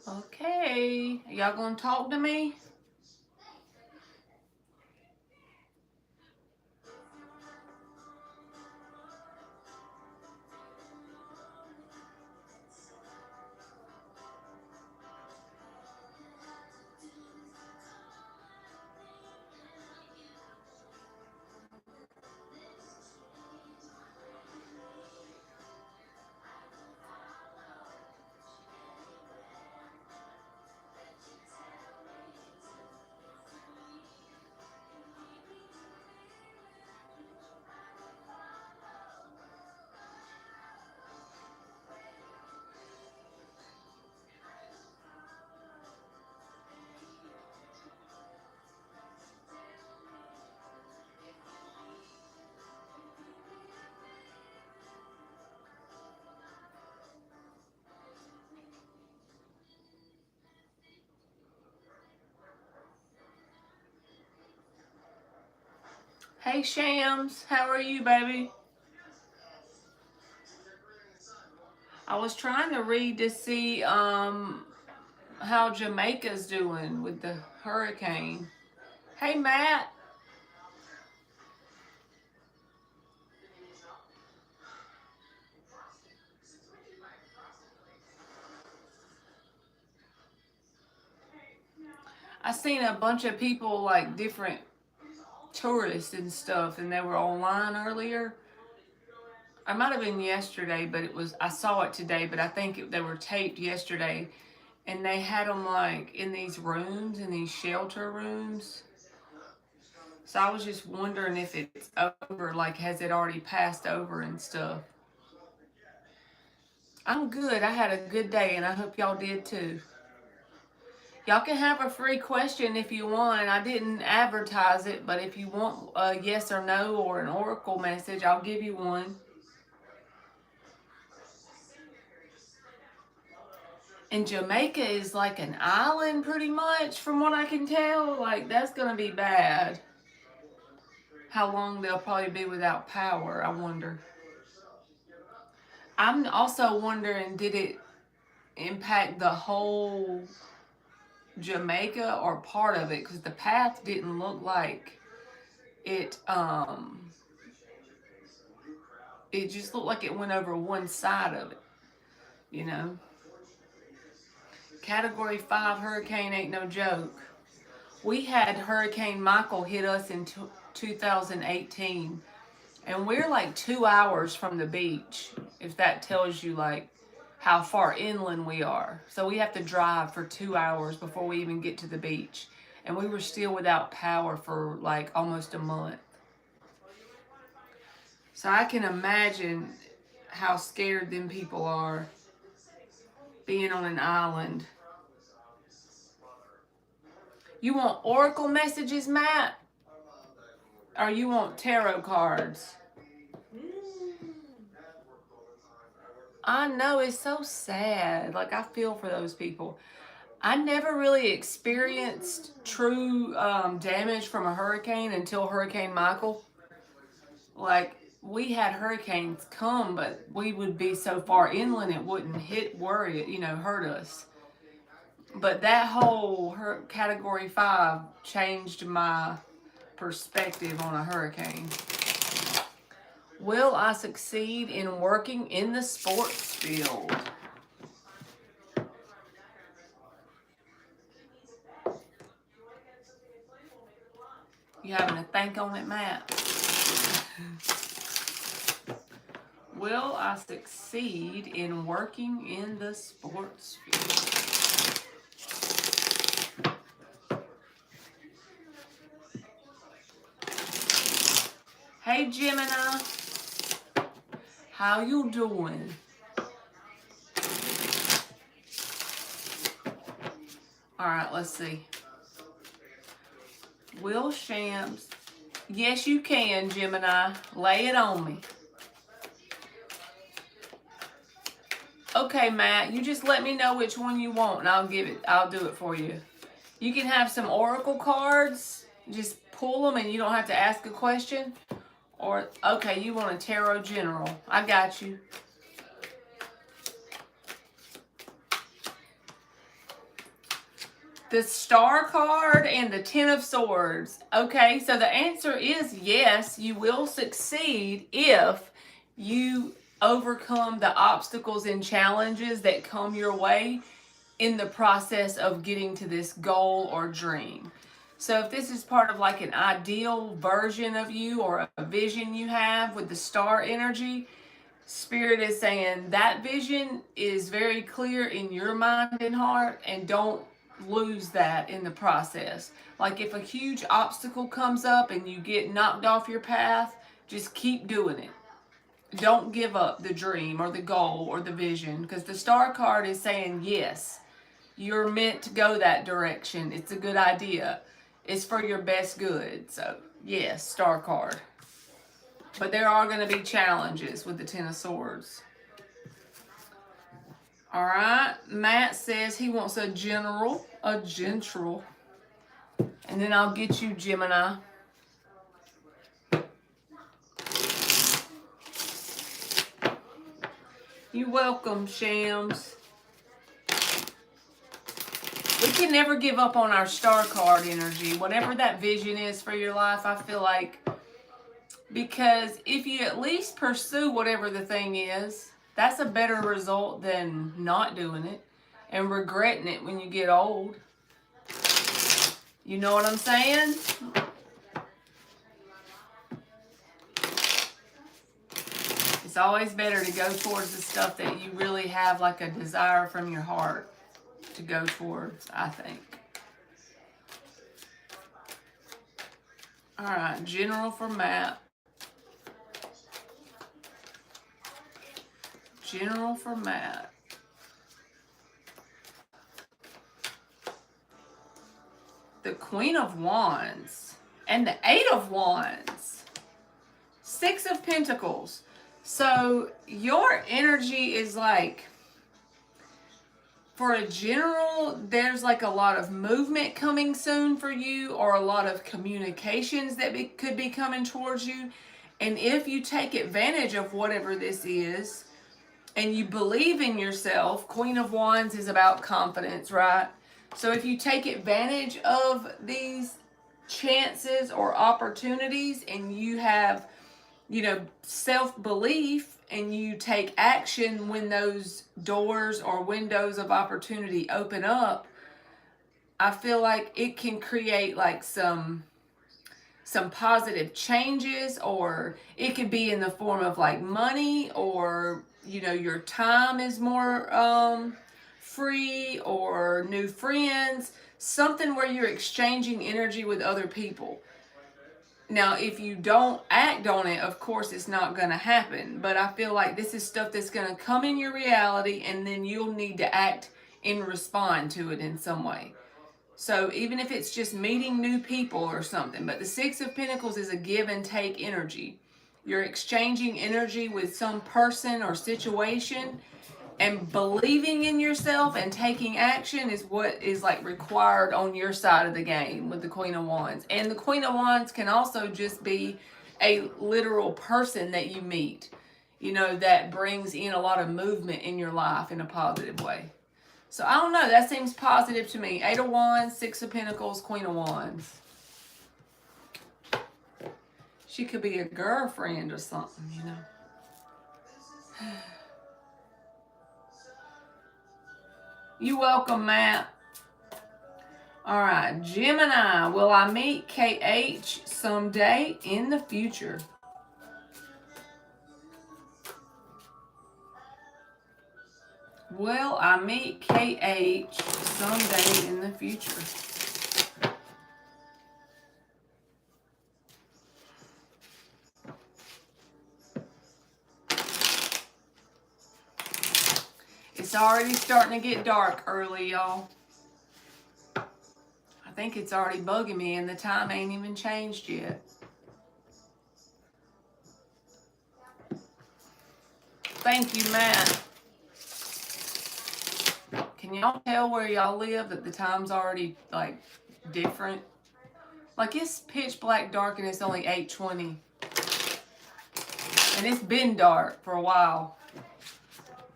Okay, y'all gonna talk to me? Hey Shams, how are you, baby? I was trying to read to see how Jamaica's doing with the hurricane. Hey Matt. I seen a bunch of people, like different tourists and stuff, and they were online earlier. I might have been yesterday, but I saw it today, but I think they were taped yesterday, and they had them like in these rooms, in these shelter rooms. So I was just wondering if it's over, like has it already passed over and stuff. I'm good. I had a good day, and I hope y'all did too. Y'all can have a free question if you want. I didn't advertise it, but if you want a yes or no or an oracle message, I'll give you one. And Jamaica is like an island pretty much, from what I can tell. Like, that's going to be bad. How long they'll probably be without power, I wonder. I'm also wondering, did it impact the whole Jamaica or part of it? Because the path didn't look like it, it just looked like it went over one side of it, you know? Category 5 hurricane ain't no joke. We had Hurricane Michael hit us in 2018, and we're like 2 hours from the beach, if that tells you like how far inland we are. So we have to drive for 2 hours before we even get to the beach. And we were still without power for like almost a month. So I can imagine how scared them people are being on an island. You want oracle messages, Matt? Or you want tarot cards? I know, it's so sad. Like, I feel for those people. I never really experienced true damage from a hurricane until Hurricane Michael. Like, we had hurricanes come, but we would be so far inland it wouldn't hurt us. But that whole Category 5 changed my perspective on a hurricane. Will I succeed in working in the sports field? You having to think on it, Matt? Will I succeed in working in the sports field? Hey Gemini, how you doing? All right, let's see. Will Shams. Yes, you can, Gemini. Lay it on me. Okay, Matt, you just let me know which one you want and I'll do it for you. You can have some oracle cards. Just pull them and you don't have to ask a question. Or, okay, you want a tarot general. I got you. The Star card and the Ten of Swords. Okay, so the answer is yes, you will succeed if you overcome the obstacles and challenges that come your way in the process of getting to this goal or dream. So if this is part of like an ideal version of you or a vision you have with the star energy, Spirit is saying that vision is very clear in your mind and heart, and don't lose that in the process. Like if a huge obstacle comes up and you get knocked off your path, just keep doing it. Don't give up the dream or the goal or the vision, because the Star card is saying yes, you're meant to go that direction. It's a good idea. It's for your best good. So yes, Star card. But there are going to be challenges with the Ten of Swords. All right. Matt says he wants a general. And then I'll get you Gemini. You're welcome, Shams. We can never give up on our Star card energy. Whatever that vision is for your life, I feel like, because if you at least pursue whatever the thing is, that's a better result than not doing it and regretting it when you get old. You know what I'm saying? It's always better to go towards the stuff that you really have like a desire from your heart to go towards, I think. All right, general for Matt. General for Matt. The Queen of Wands and the Eight of Wands. Six of Pentacles. So your energy is like, for a general, there's like a lot of movement coming soon for you, or a lot of communications that could be coming towards you. And if you take advantage of whatever this is, and you believe in yourself, Queen of Wands is about confidence, right? So if you take advantage of these chances or opportunities and you have, self-belief, and you take action when those doors or windows of opportunity open up, I feel like it can create like some positive changes, or it could be in the form of like money, or your time is more free, or new friends, something where you're exchanging energy with other people. Now, if you don't act on it, of course, it's not going to happen. But I feel like this is stuff that's going to come in your reality, and then you'll need to act and respond to it in some way. So even if it's just meeting new people or something. But the Six of Pentacles is a give and take energy. You're exchanging energy with some person or situation, and believing in yourself and taking action is what is like required on your side of the game with the Queen of Wands. And the Queen of Wands can also just be a literal person that you meet, that brings in a lot of movement in your life in a positive way. So I don't know, that seems positive to me. Eight of Wands, Six of Pentacles, Queen of Wands. She could be a girlfriend or something, You're welcome, Matt. All right, Gemini. Will I meet KH someday in the future? Will I meet KH someday in the future? It's already starting to get dark early, y'all. think it's already bugging me and the time ain't even changed yet. Thank you, Matt. Can y'all tell where y'all live that the time's already, like, different? Like, it's pitch black dark and it's only 8:20. And it's been dark for a while.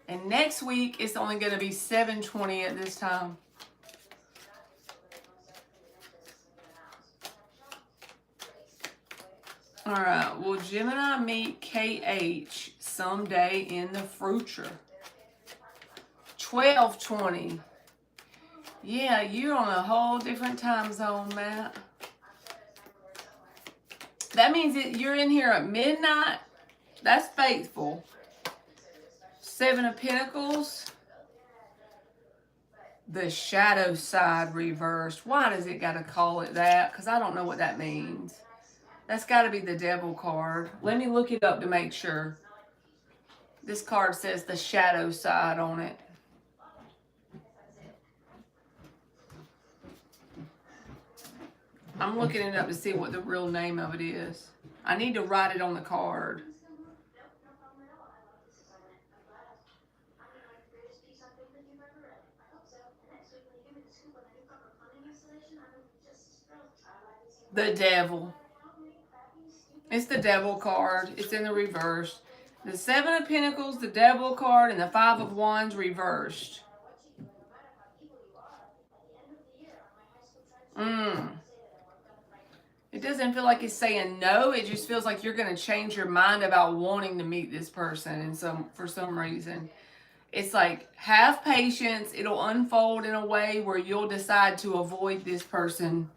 And next week, it's only going to be 7:20 at this time. All right. Will Gemini meet KH someday in the future? 12:20. Yeah, you're on a whole different time zone, Matt. That means that you're in here at midnight. That's faithful. 7 of Pentacles. The shadow side reversed. Why does it got to call it that? Because I don't know what that means. That's got to be the devil card. Let me look it up to make sure. This card says the shadow side on it. I'm looking it up to see what the real name of it is. I need to write it on the card. The devil. It's the devil card. It's in the reverse. The 7 of Pentacles, the devil card, and the 5 of Wands reversed. It doesn't feel like it's saying no. It just feels like you're going to change your mind about wanting to meet this person for some reason. It's like, have patience. It'll unfold in a way where you'll decide to avoid this person.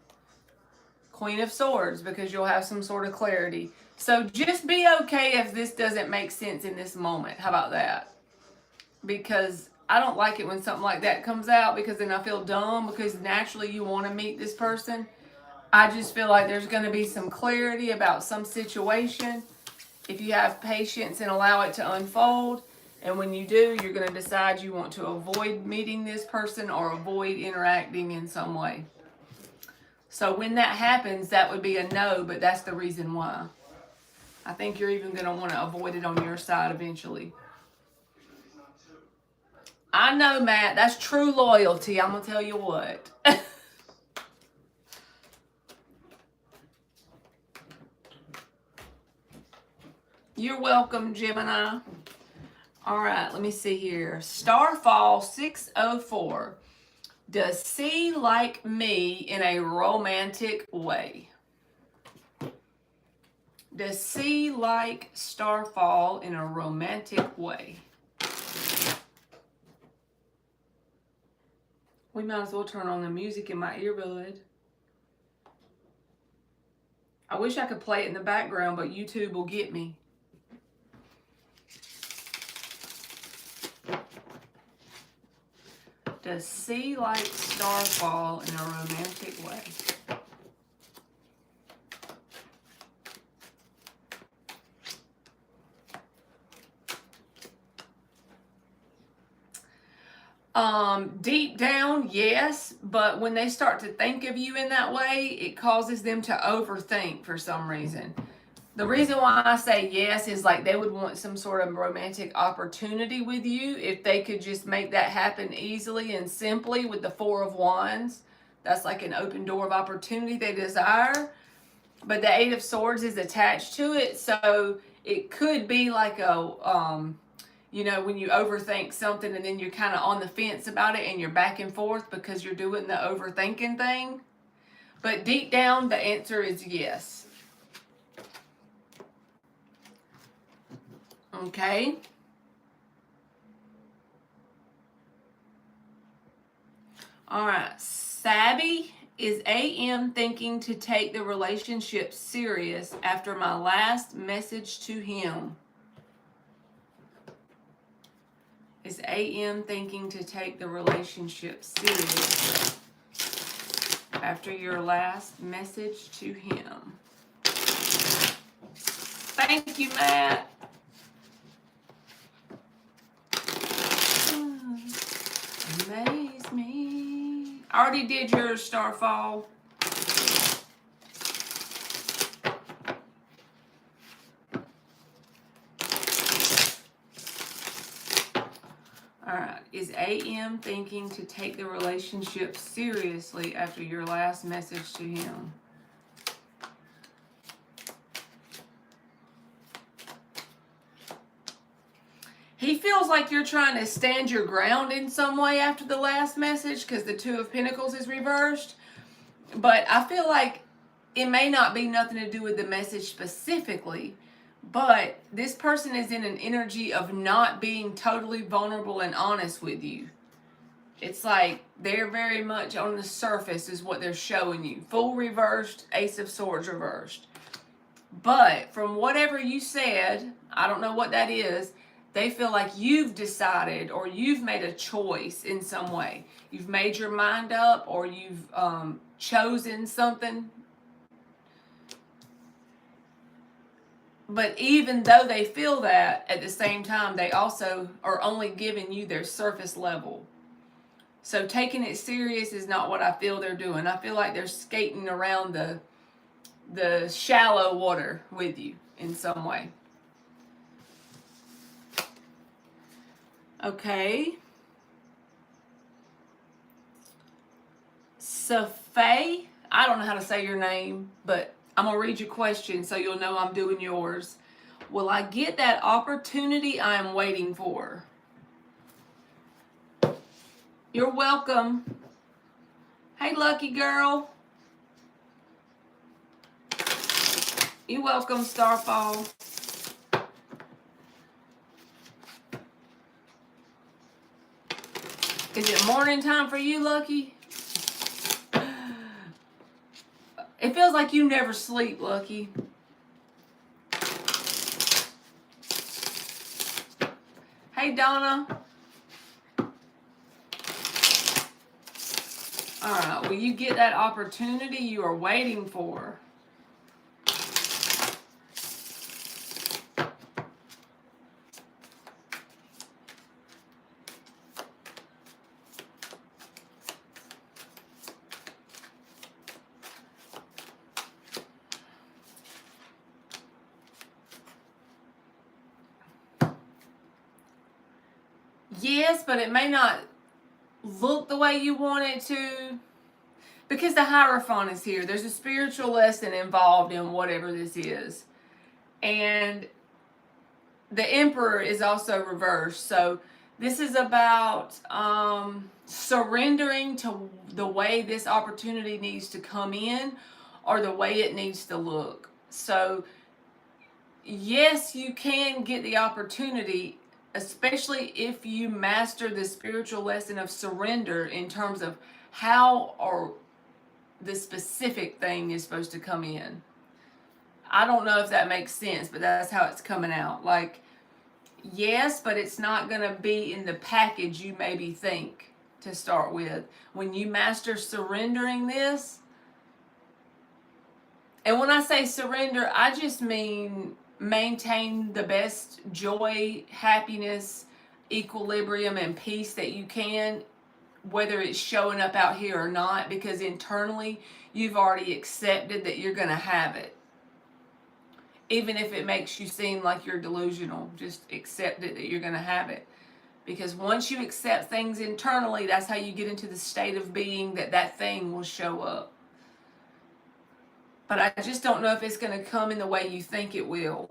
Queen of Swords, because you'll have some sort of clarity. So just be okay if this doesn't make sense in this moment. How about that? Because I don't like it when something like that comes out, because then I feel dumb, because naturally you want to meet this person. I just feel like there's going to be some clarity about some situation if you have patience and allow it to unfold. And when you do, you're going to decide you want to avoid meeting this person or avoid interacting in some way. So when that happens, that would be a no, but that's the reason why. I think you're even going to want to avoid it on your side eventually. I know, Matt. That's true loyalty. I'm going to tell you what. You're welcome, Gemini. All right, let me see here. Starfall 604. Does C like me in a romantic way? Does C like Starfall in a romantic way? We might as well turn on the music in my earbud. I wish I could play it in the background, but YouTube will get me. Does C like Starfall in a romantic way? Deep down, yes, but when they start to think of you in that way, it causes them to overthink for some reason. The reason why I say yes is like they would want some sort of romantic opportunity with you if they could just make that happen easily and simply with the 4 of Wands. That's like an open door of opportunity they desire. But the 8 of Swords is attached to it, so it could be like a, you know, when you overthink something and then you're kind of on the fence about it and you're back and forth because you're doing the overthinking thing. But deep down, the answer is yes. Okay. All right. Sabby, is AM thinking to take the relationship serious after my last message to him? Is AM thinking to take the relationship serious after your last message to him? Thank you, Matt. Amaze me. I already did yours, Starfall. Alright, is AM thinking to take the relationship seriously after your last message to him? He feels like you're trying to stand your ground in some way after the last message because the Two of Pentacles is reversed. But I feel like it may not be nothing to do with the message specifically, but this person is in an energy of not being totally vulnerable and honest with you. It's like they're very much on the surface is what they're showing you. Fool reversed, Ace of Swords reversed. But from whatever you said, I don't know what that is, they feel like you've decided or you've made a choice in some way. You've made your mind up or you've chosen something. But even though they feel that, at the same time, they also are only giving you their surface level. So taking it serious is not what I feel they're doing. I feel like they're skating around the shallow water with you in some way. Okay. Safai, I don't know how to say your name, but I'm going to read your question so you'll know I'm doing yours. Will I get that opportunity I am waiting for? You're welcome. Hey, lucky girl. You're welcome, Starfall. Is it morning time for you, Lucky? It feels like you never sleep, Lucky. Hey, Donna. Alright, will you get that opportunity you are waiting for? Yes, but it may not look the way you want it to. Because the Hierophant is here. There's a spiritual lesson involved in whatever this is. And the Emperor is also reversed. So this is about surrendering to the way this opportunity needs to come in or the way it needs to look. So yes, you can get the opportunity, especially if you master the spiritual lesson of surrender in terms of how or the specific thing is supposed to come in. I don't know if that makes sense, but that's how it's coming out. Like, yes, but it's not going to be in the package you maybe think to start with. When you master surrendering this, and when I say surrender, I just mean maintain the best joy, happiness, equilibrium, and peace that you can, whether it's showing up out here or not, because internally you've already accepted that you're going to have it. Even if it makes you seem like you're delusional, just accept it that you're going to have it. Because once you accept things internally, that's how you get into the state of being that thing will show up. But I just don't know if it's going to come in the way you think it will.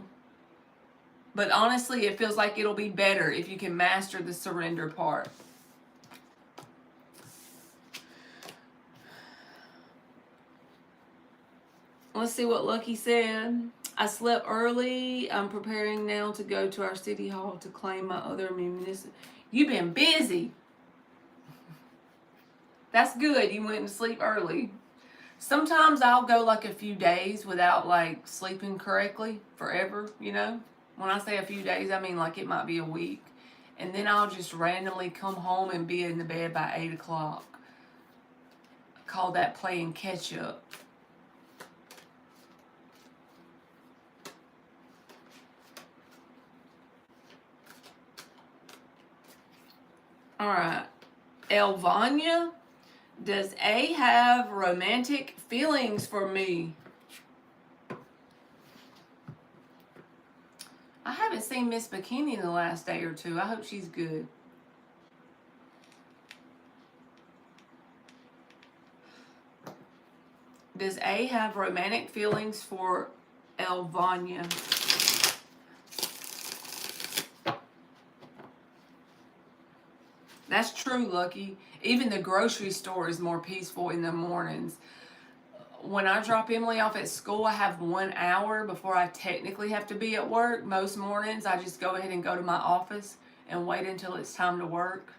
But honestly, it feels like it'll be better if you can master the surrender part. Let's see what Lucky said. I slept early. I'm preparing now to go to our city hall to claim my other municipal. You've been busy. That's good. You went to sleep early. Sometimes I'll go like a few days without like sleeping correctly forever, you know. When I say a few days, I mean like it might be a week. And then I'll just randomly come home and be in the bed by 8 o'clock. I call that playing catch up. All right. Elvania, does A have romantic feelings for me? I haven't seen Miss Bikini in the last day or two. I hope she's good. Does A have romantic feelings for Elvania? That's true, Lucky. Even the grocery store is more peaceful in the mornings. When I drop Emily off at school, I have 1 hour before I technically have to be at work. Most mornings, I just go ahead and go to my office and wait until it's time to work.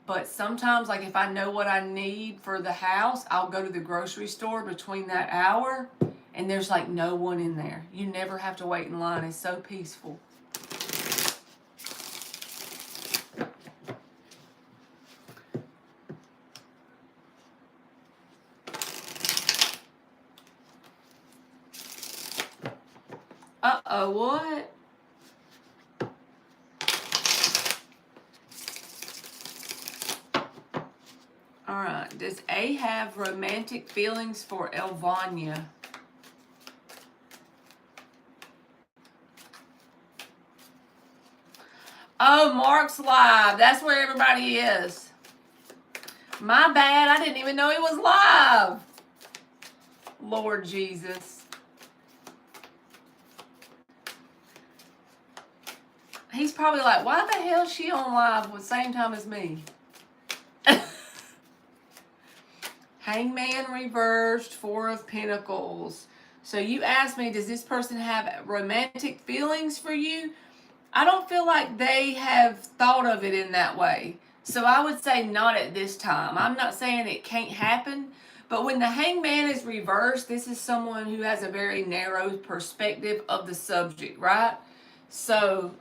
But sometimes, like if I know what I need for the house, I'll go to the grocery store between that hour, and there's like no one in there. You never have to wait in line. It's so peaceful. Uh-oh, what? Alright, does A have romantic feelings for Elvania? Oh, Mark's live. That's where everybody is. My bad. I didn't even know he was live. Lord Jesus. He's probably like, why the hell is she on live at the same time as me? Hangman reversed, 4 of Pentacles. So you asked me, does this person have romantic feelings for you? I don't feel like they have thought of it in that way. So I would say not at this time. I'm not saying it can't happen, but when the Hangman is reversed, this is someone who has a very narrow perspective of the subject, right? So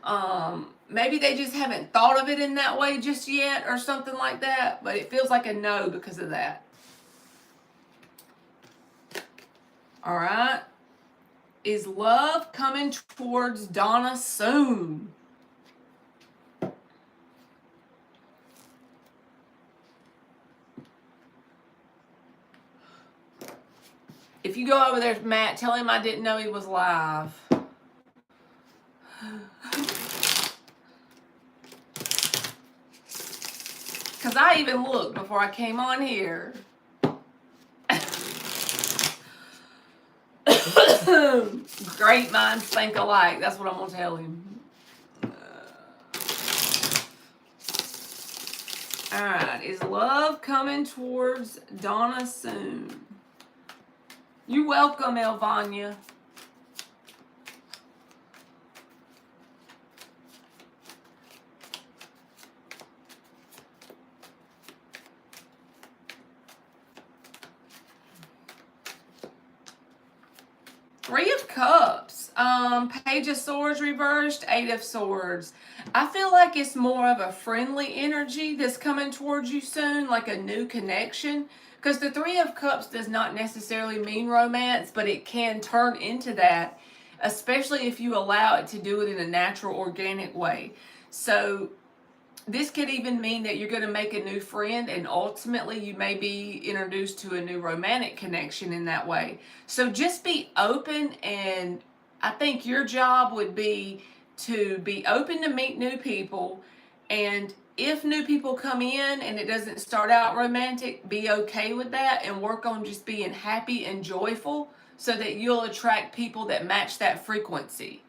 maybe they just haven't thought of it in that way just yet or something like that, but it feels like a no because of that. All right. Is love coming towards Donna soon? If you go over there, Matt, tell him I didn't know he was live. Because I even looked before I came on here. Great minds think alike. That's what I'm going to tell him. Alright, is love coming towards Donna soon? You're welcome, Elvania. Three of Cups, Page of Swords reversed, 8 of Swords. I feel like it's more of a friendly energy that's coming towards you soon, like a new connection. Because the 3 of Cups does not necessarily mean romance, but it can turn into that, especially if you allow it to do it in a natural, organic way. So this could even mean that you're going to make a new friend, and ultimately you may be introduced to a new romantic connection in that way. So just be open, and I think your job would be to be open to meet new people, and if new people come in and it doesn't start out romantic, be okay with that and work on just being happy and joyful so that you'll attract people that match that frequency.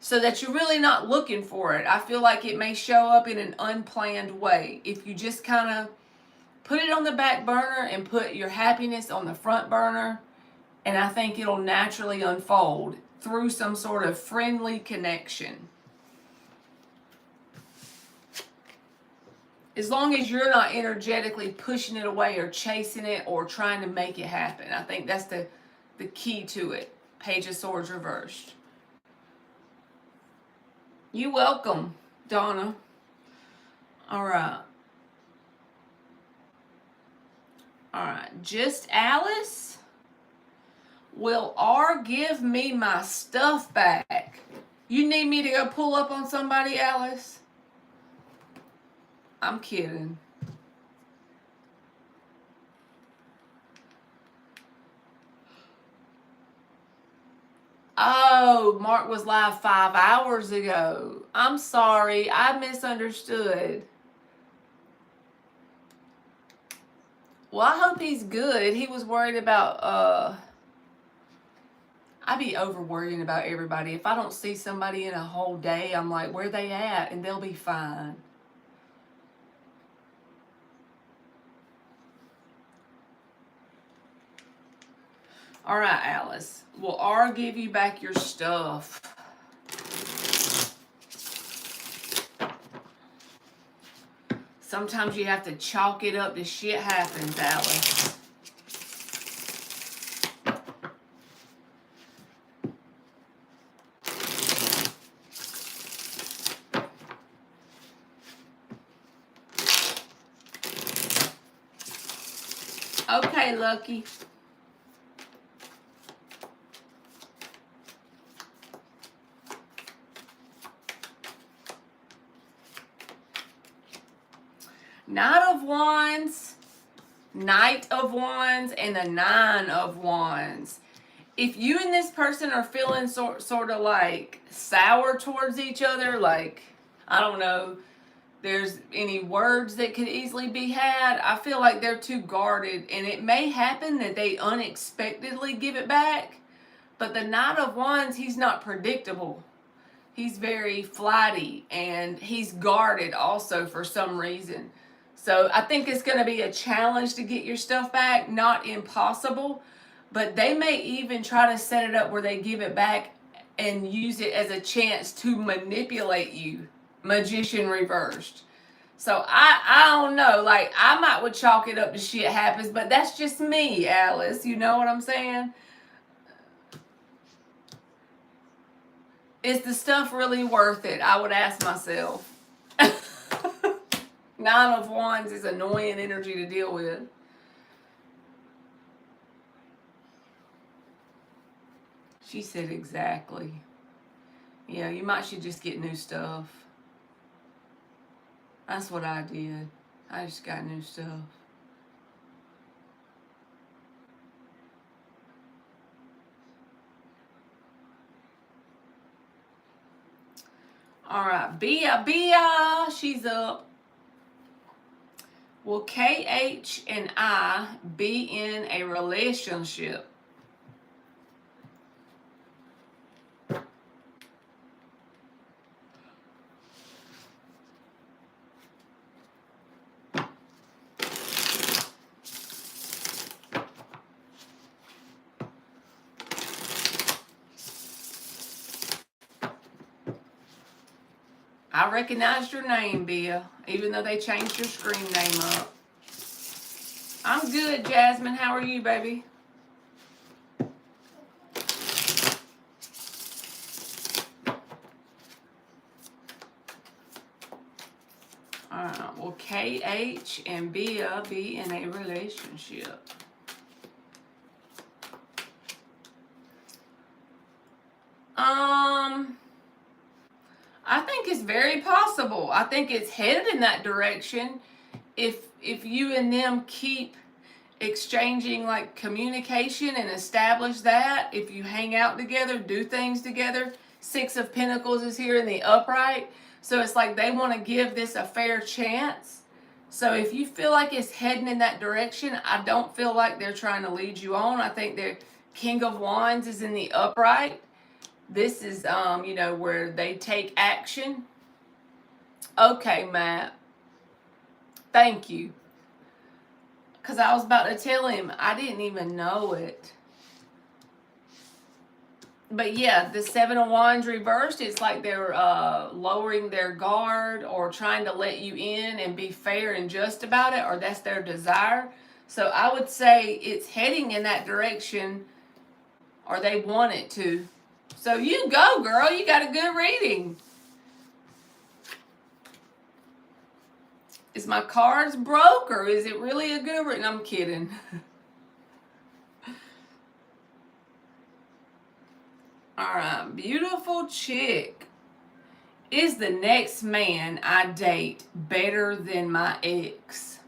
So that you're really not looking for it. I feel like it may show up in an unplanned way. If you just kind of put it on the back burner and put your happiness on the front burner, and I think it'll naturally unfold through some sort of friendly connection. As long as you're not energetically pushing it away or chasing it or trying to make it happen. I think that's the key to it. Page of Swords reversed. You welcome, Donna. All right. All right. Just Alice. Will R give me my stuff back? You need me to go pull up on somebody, Alice? I'm kidding. Oh, Mark was live 5 hours ago. I'm sorry. I misunderstood. Well, I hope he's good. He was worried about, I be over worrying about everybody. If I don't see somebody in a whole day, I'm like, where they at? And they'll be fine. All right, Alice. Will R give you back your stuff? Sometimes you have to chalk it up to shit happens, Alice. Okay, Lucky. Knight of Wands, Knight of Wands, and the Nine of Wands. If you and this person are feeling sort of like sour towards each other, like, I don't know, there's any words that could easily be had, I feel like they're too guarded, and it may happen that they unexpectedly give it back. But the Knight of Wands, he's not predictable. He's very flighty, and he's guarded also for some reason. So I think it's going to be a challenge to get your stuff back, not impossible, but they may even try to set it up where they give it back and use it as a chance to manipulate you. Magician reversed. So I don't know, like, I might would chalk it up to shit happens, but that's just me, Alice. You know what I'm saying? Is the stuff really worth it? I would ask myself. Nine of Wands is annoying energy to deal with. She said exactly. Yeah, you might should just get new stuff. That's what I did. I just got new stuff. All right, Bia, she's up. Will KH and I be in a relationship? I recognized your name, Bia, even though they changed your screen name up. I'm good, Jasmine. How are you, baby? Alright, will KH and Bia be in a relationship? I think it's very possible. I think it's headed in that direction. If you and them keep exchanging like communication and establish that, if you hang out together, do things together. Six of Pentacles is here in the upright. So it's like they want to give this a fair chance. So if you feel like it's heading in that direction, I don't feel like they're trying to lead you on. I think the King of Wands is in the upright. This is, you know, where they take action. Okay, Matt. Thank you. Because I was about to tell him, I didn't even know it. But yeah, the Seven of Wands reversed, it's like they're lowering their guard or trying to let you in and be fair and just about it, or that's their desire. So I would say it's heading in that direction, or they want it to. So you go, girl. You got a good reading. Is my cards broke, or is it really a good reading? I'm kidding. All right, beautiful chick. Is the next man I date better than my ex?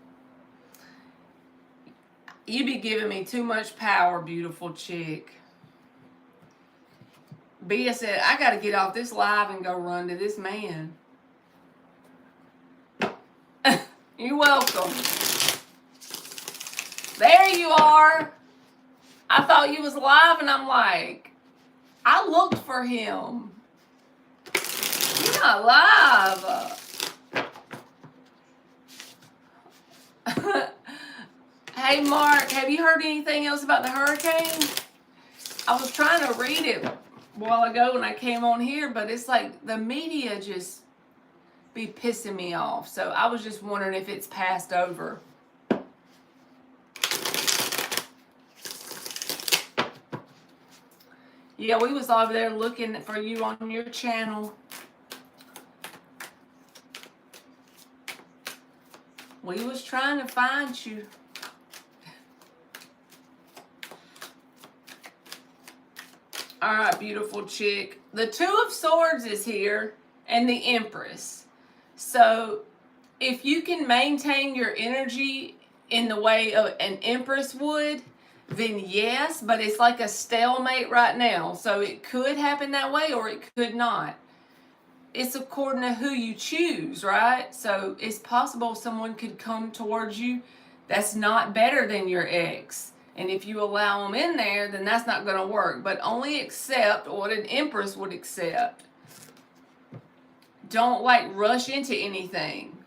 You be giving me too much power, beautiful chick. Bia said, I got to get off this live and go run to this man. You're welcome. There you are. I thought you was live, and I'm like, I looked for him. You're not live. Hey, Mark, have you heard anything else about the hurricane? I was trying to read it a while ago when I came on here, but it's like the media just be pissing me off. So I was just wondering if it's passed over. Yeah, we was over there looking for you on your channel. We was trying to find you. All right, beautiful chick. The Two of Swords is here and the Empress. So if you can maintain your energy in the way of an Empress would, then yes, but it's like a stalemate right now. So it could happen that way or it could not. It's according to who you choose, right? So it's possible someone could come towards you that's not better than your ex. And if you allow them in there, then that's not going to work. But only accept what an Empress would accept. Don't like rush into anything.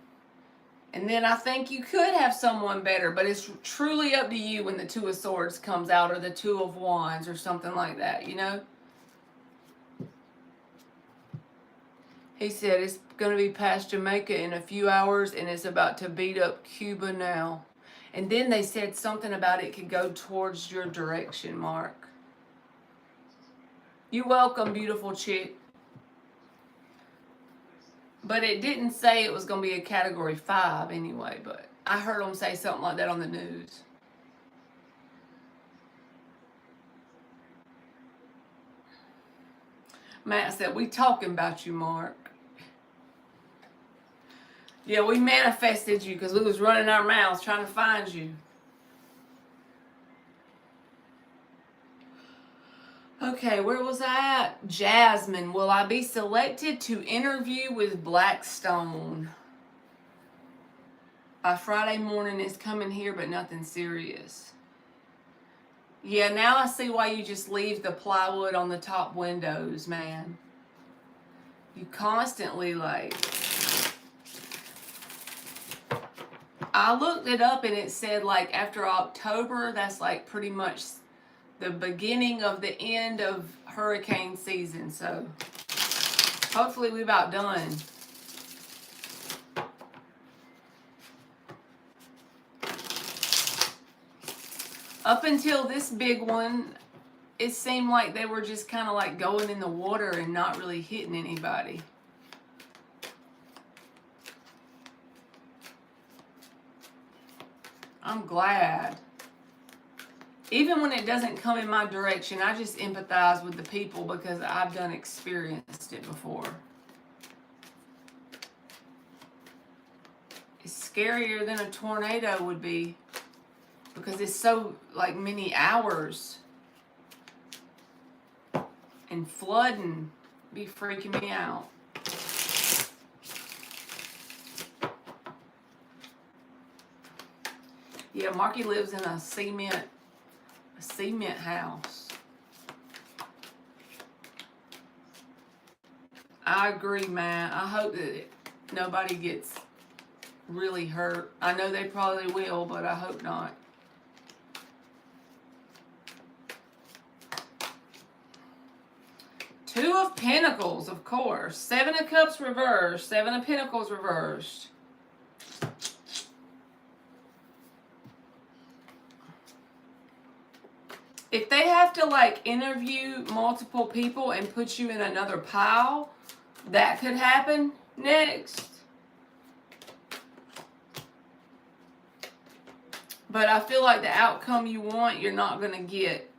And then I think you could have someone better, but it's truly up to you when the Two of Swords comes out or the Two of Wands or something like that, you know? He said it's going to be past Jamaica in a few hours and it's about to beat up Cuba now. And then they said something about it could go towards your direction, Mark. You're welcome, beautiful chick. But it didn't say it was going to be a category 5 anyway, but I heard them say something like that on the news. Matt said, we talking about you, Mark. Yeah, we manifested you because we was running our mouths trying to find you. Okay, where was I at? Jasmine, will I be selected to interview with Blackstone? By Friday morning it's coming here, but nothing serious. Yeah, now I see why you just leave the plywood on the top windows, man. You constantly like... I looked it up and it said like after October, that's like pretty much the beginning of the end of hurricane season. So hopefully we're about done. Up until this big one, it seemed like they were just kind of like going in the water and not really hitting anybody. I'm glad. Even when it doesn't come in my direction, I just empathize with the people because I've experienced it before. It's scarier than a tornado would be because it's so like many hours. And flooding be freaking me out. Yeah, Marky lives in a cement house. I agree, man. I hope that nobody gets really hurt. I know they probably will, but I hope not. Two of Pentacles, of course. Seven of Cups reversed. Seven of Pentacles reversed. If they have to like interview multiple people and put you in another pile, that could happen next. But I feel like the outcome you want, you're not going to get.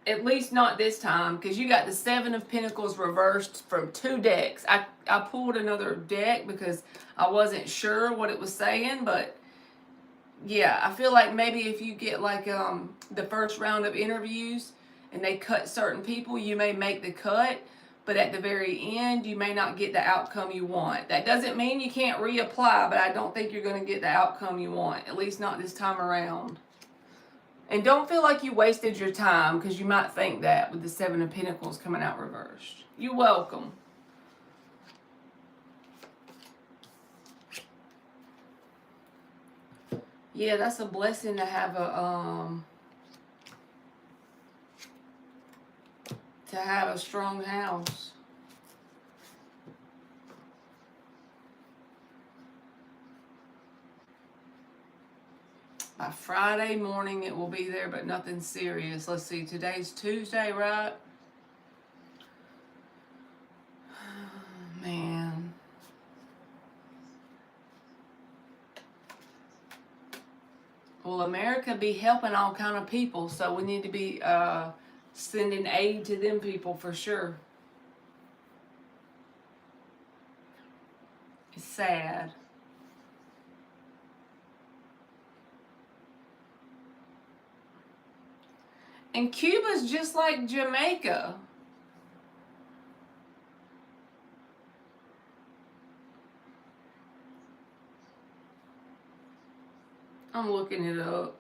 At least not this time, because you got the Seven of Pentacles reversed from 2 decks. I pulled another deck because I wasn't sure what it was saying, but yeah, I feel like maybe if you get like the first round of interviews and they cut certain people, you may make the cut, but at the very end, you may not get the outcome you want. That doesn't mean you can't reapply, but I don't think you're going to get the outcome you want, at least not this time around. And don't feel like you wasted your time, because you might think that with the Seven of Pentacles coming out reversed. You're welcome. Yeah, that's a blessing to have a strong house. By Friday morning it will be there, but nothing serious. Let's see, today's Tuesday, right? Man. Well, America be helping all kind of people, so we need to be sending aid to them people for sure. It's sad. And Cuba's just like Jamaica. I'm looking it up.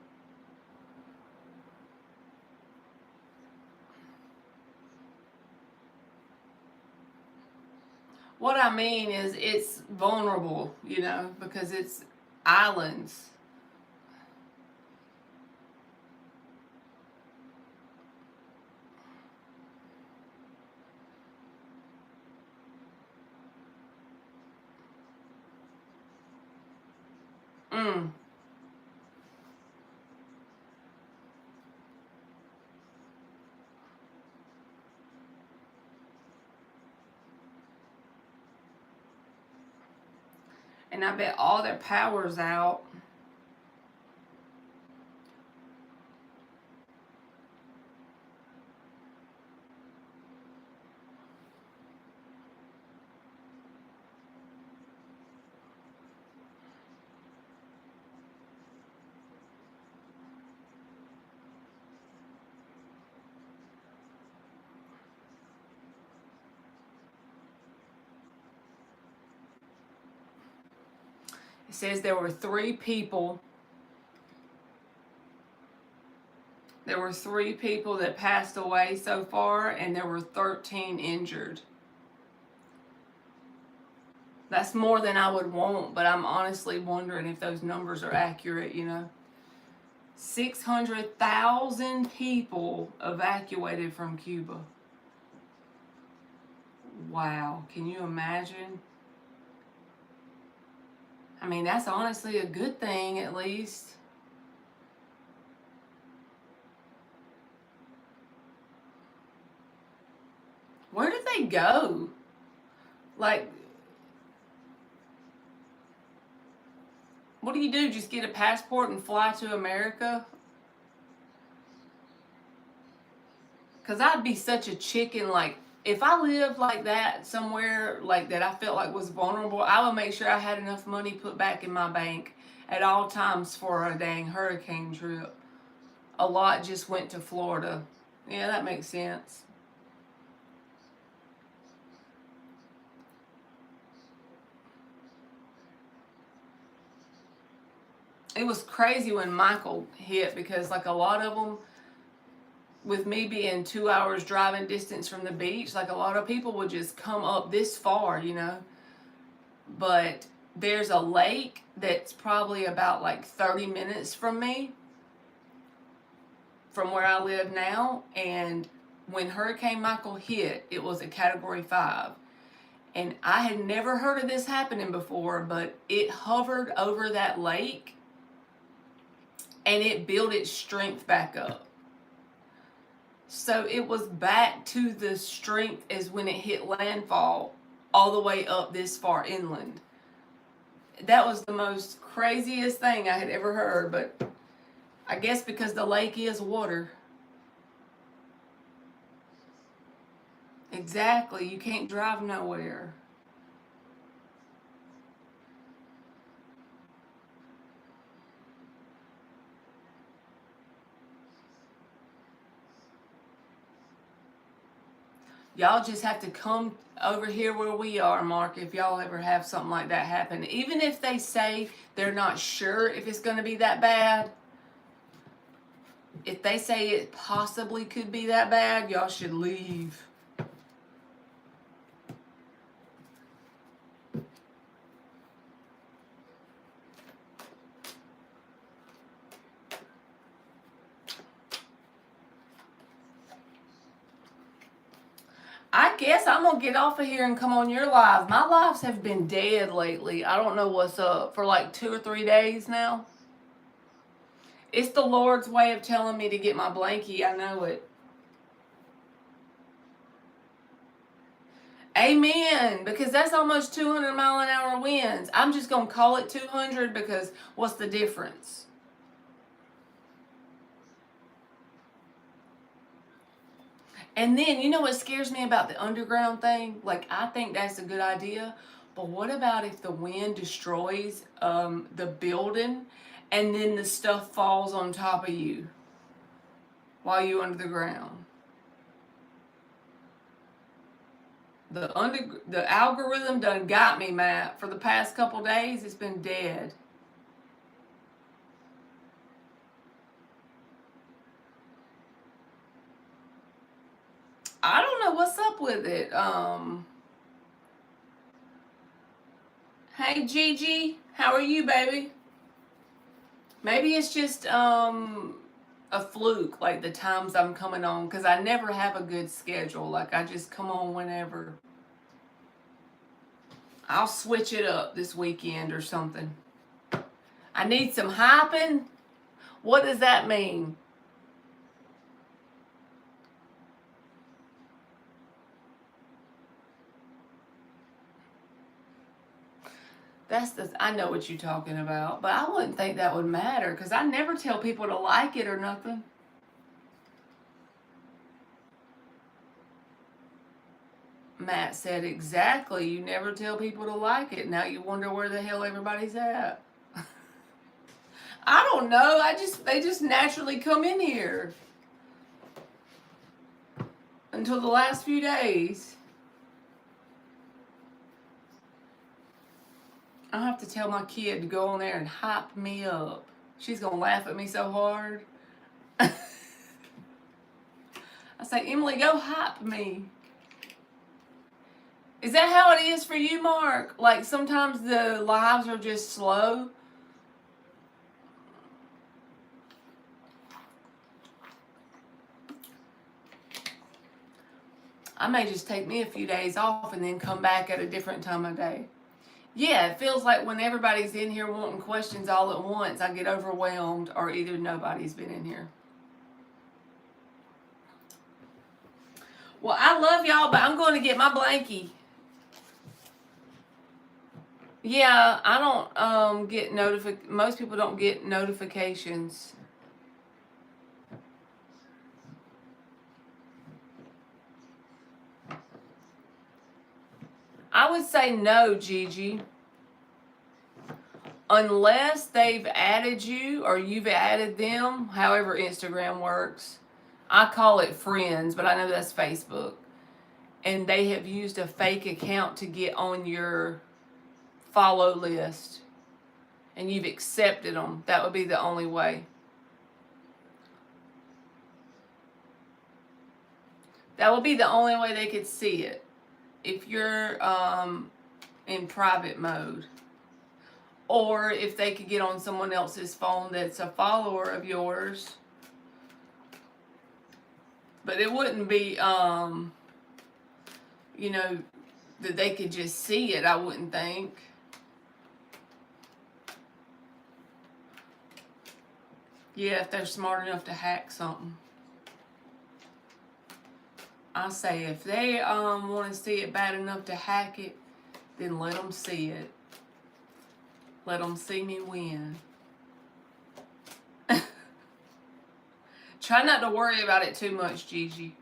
What I mean is it's vulnerable, you know, because it's islands. Mm. And I bet all their power's out. It says there were 3 people. There were 3 people that passed away so far, and there were 13 injured. That's more than I would want, but I'm honestly wondering if those numbers are accurate, you know. 600,000 people evacuated from Cuba. Wow, can you imagine? I mean, that's honestly a good thing, at least. Where did they go? Like, what do you do? Just get a passport and fly to America? Because I'd be such a chicken. Like, if I lived like that somewhere like that I felt like was vulnerable, I would make sure I had enough money put back in my bank at all times for a dang hurricane trip. A lot just went to Florida. Yeah, that makes sense. It was crazy when Michael hit, because like a lot of them, with me being 2 hours driving distance from the beach, like a lot of people would just come up this far, you know. But there's a lake that's probably about like 30 minutes from me, from where I live now. And when Hurricane Michael hit, it was a Category 5. And I had never heard of this happening before, but it hovered over that lake and it built its strength back up. So it was back to the strength as when it hit landfall, all the way up this far inland. That was the most craziest thing I had ever heard, but I guess because the lake is water. Exactly, you can't drive nowhere. Y'all just have to come over here where we are, Mark, if y'all ever have something like that happen. Even if they say they're not sure if it's going to be that bad, If they say it possibly could be that bad, y'all should leave. I guess I'm going to get off of here and come on your live. My lives have been dead lately. I don't know what's up for like 2 or 3 days now. It's the Lord's way of telling me to get my blankie. I know it. Amen. Because that's almost 200-mile-an-hour winds. I'm just going to call it 200 because what's the difference? And then, you know what scares me about the underground thing? Like, I think that's a good idea. But what about if the wind destroys the building and then the stuff falls on top of you while you're under the ground? The algorithm done got me, Matt. For the past couple days, it's been dead. I don't know what's up with it. Hey Gigi, how are you, baby? Maybe it's just a fluke, like the times I'm coming on, because I never have a good schedule. Like I just come on whenever. I'll switch it up this weekend or something. I need some hyping. What does that mean? I know what you're talking about, but I wouldn't think that would matter because I never tell people to like it or nothing. Matt said exactly. You never tell people to like it. Now you wonder where the hell everybody's at. I don't know. They just naturally come in here. Until the last few days. I'll have to tell my kid to go on there and hype me up. She's going to laugh at me so hard. I say, Emily, go hype me. Is that how it is for you, Mark? Like sometimes the lives are just slow? I may just take me a few days off and then come back at a different time of day. Yeah, it feels like when everybody's in here wanting questions all at once, I get overwhelmed, or either nobody's been in here. Well, I love y'all, but I'm going to get my blankie. Yeah, I don't get most people don't get notifications. I would say no, Gigi. Unless they've added you or you've added them, however Instagram works. I call it friends, but I know that's Facebook. And they have used a fake account to get on your follow list. And you've accepted them. That would be the only way. That would be the only way they could see it. If you're in private mode. Or if they could get on someone else's phone that's a follower of yours. But it wouldn't be, you know, that they could just see it, I wouldn't think. Yeah, if they're smart enough to hack something. I say if they want to see it bad enough to hack it, then let them see it. Let them see me win. Try not to worry about it too much, Gigi.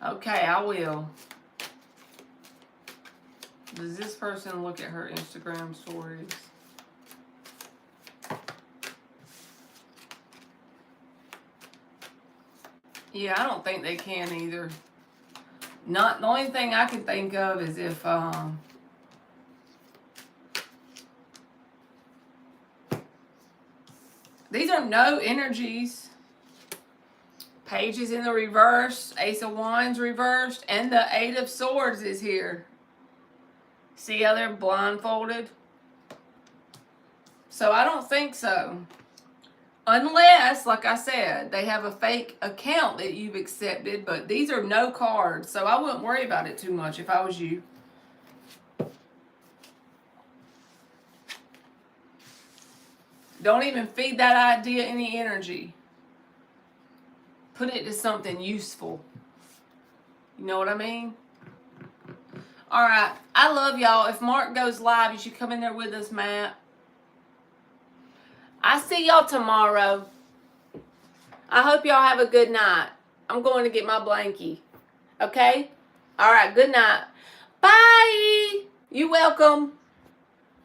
Okay, I will. Does this person look at her Instagram stories? Yeah, I don't think they can either. Not the only thing I can think of is if no energies. Page is in the reverse. Ace of Wands reversed. And the Eight of Swords is here. See how they're blindfolded? So I don't think so. Unless, like I said, they have a fake account that you've accepted. But these are no cards. So I wouldn't worry about it too much if I was you. Don't even feed that idea any energy. Put it to something useful. You know what I mean? Alright. I love y'all. If Mark goes live, you should come in there with us, Matt. I see y'all tomorrow. I hope y'all have a good night. I'm going to get my blankie. Okay? Alright. Good night. Bye. You welcome.